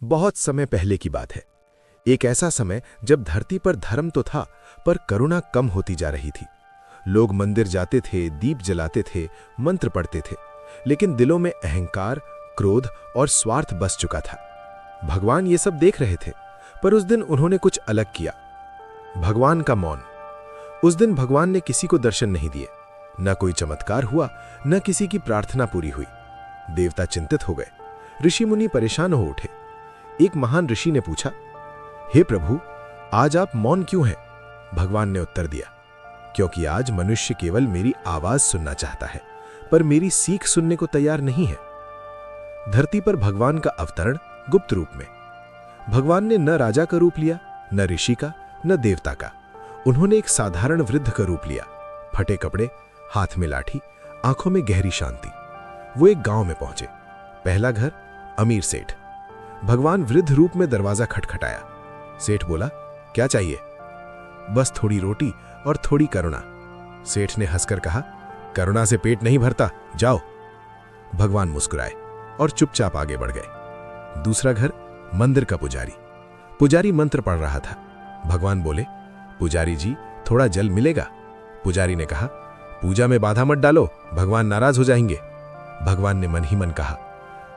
बहुत समय पहले की बात है। एक ऐसा समय जब धरती पर धर्म तो था, पर करुणा कम होती जा रही थी। लोग मंदिर जाते थे, दीप जलाते थे, मंत्र पढ़ते थे, लेकिन दिलों में अहंकार, क्रोध और स्वार्थ बस चुका था। भगवान ये सब देख रहे थे, पर उस दिन उन्होंने कुछ अलग किया। भगवान का मौन। उस दिन भगवान ने किसी को दर्शन नहीं दिए, न कोई चमत्कार हुआ, न किसी की प्रार्थना पूरी हुई। देवता चिंतित हो गए, ऋषि मुनि परेशान हो उठे। एक महान ऋषि ने पूछा, हे प्रभु, आज आप मौन क्यों हैं? भगवान ने उत्तर दिया, क्योंकि आज मनुष्य केवल मेरी आवाज सुनना चाहता है, पर मेरी सीख सुनने को तैयार नहीं है। धरती पर भगवान का अवतरण गुप्त रूप में। भगवान ने न राजा का रूप लिया, न ऋषि का, न देवता का। उन्होंने एक साधारण वृद्ध का रूप लिया। फटे कपड़े, हाथ में लाठी, आंखों में गहरी शांति। वो एक गांव में पहुंचे। पहला घर, अमीर सेठ। भगवान वृद्ध रूप में दरवाजा खटखटाया। सेठ बोला, क्या चाहिए? बस थोड़ी रोटी और थोड़ी करुणा। सेठ ने हंसकर कहा, करुणा से पेट नहीं भरता, जाओ। भगवान मुस्कुराए और चुपचाप आगे बढ़ गए। दूसरा घर, मंदिर का पुजारी। पुजारी मंत्र पढ़ रहा था। भगवान बोले, पुजारी जी, थोड़ा जल मिलेगा? पुजारी ने कहा, पूजा में बाधा मत डालो, भगवान नाराज हो जाएंगे। भगवान ने मन ही मन कहा,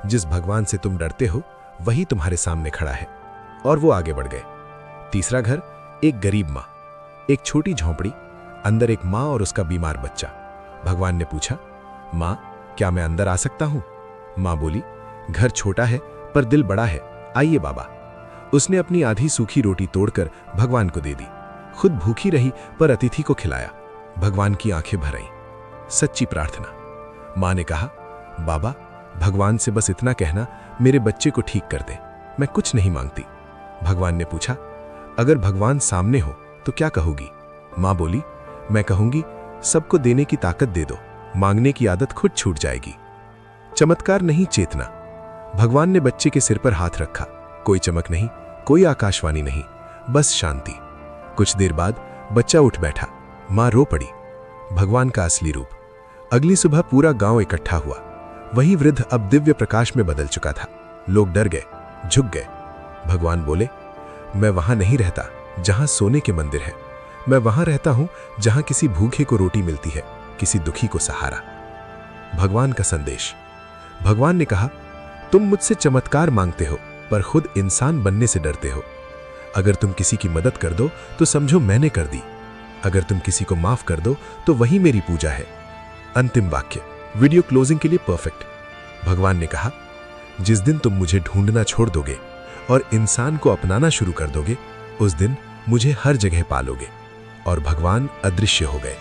जिस भगवान से तुम डरते हो वही तुम्हारे सामने खड़ा है। और वो आगे बढ़ गए। तीसरा घर, एक गरीब मां। एक छोटी झोंपड़ी, अंदर एक मां और उसका बीमार बच्चा। भगवान ने पूछा, मां, क्या मैं अंदर आ सकता हूं? मां बोली, घर छोटा है पर दिल बड़ा है, आइए बाबा। उसने अपनी आधी सूखी रोटी तोड़कर भगवान को दे दी। खुद भूखी रही पर अतिथि को खिलाया। भगवान की आंखें भर आईं। सच्ची प्रार्थना। मां ने कहा, बाबा, भगवान से बस इतना कहना, मेरे बच्चे को ठीक कर दे, मैं कुछ नहीं मांगती। भगवान ने पूछा, अगर भगवान सामने हो तो क्या कहोगी? मां बोली, मैं कहूंगी, सबको देने की ताकत दे दो, मांगने की आदत खुद छूट जाएगी। चमत्कार नहीं, चेतना। भगवान ने बच्चे के सिर पर हाथ रखा। कोई चमक नहीं, कोई आकाशवाणी नहीं, बस शांति। कुछ देर बाद बच्चा उठ बैठा। मां रो पड़ी। भगवान का असली रूप। अगली सुबह पूरा गांव इकट्ठा हुआ। वही वृद्ध अब दिव्य प्रकाश में बदल चुका था। लोग डर गए, झुक गए। भगवान बोले, मैं वहां नहीं रहता जहां सोने के मंदिर है, मैं वहां रहता हूं जहां किसी भूखे को रोटी मिलती है, किसी दुखी को सहारा। भगवान का संदेश। भगवान ने कहा, तुम मुझसे चमत्कार मांगते हो, पर खुद इंसान बनने से डरते हो। अगर तुम किसी की मदद कर दो तो समझो मैंने कर दी। अगर तुम किसी को माफ कर दो तो वही मेरी पूजा है। अंतिम वाक्य, वीडियो क्लोजिंग के लिए परफेक्ट। भगवान ने कहा, जिस दिन तुम मुझे ढूंढना छोड़ दोगे और इंसान को अपनाना शुरू कर दोगे, उस दिन मुझे हर जगह पालोगे। और भगवान अदृश्य हो गए।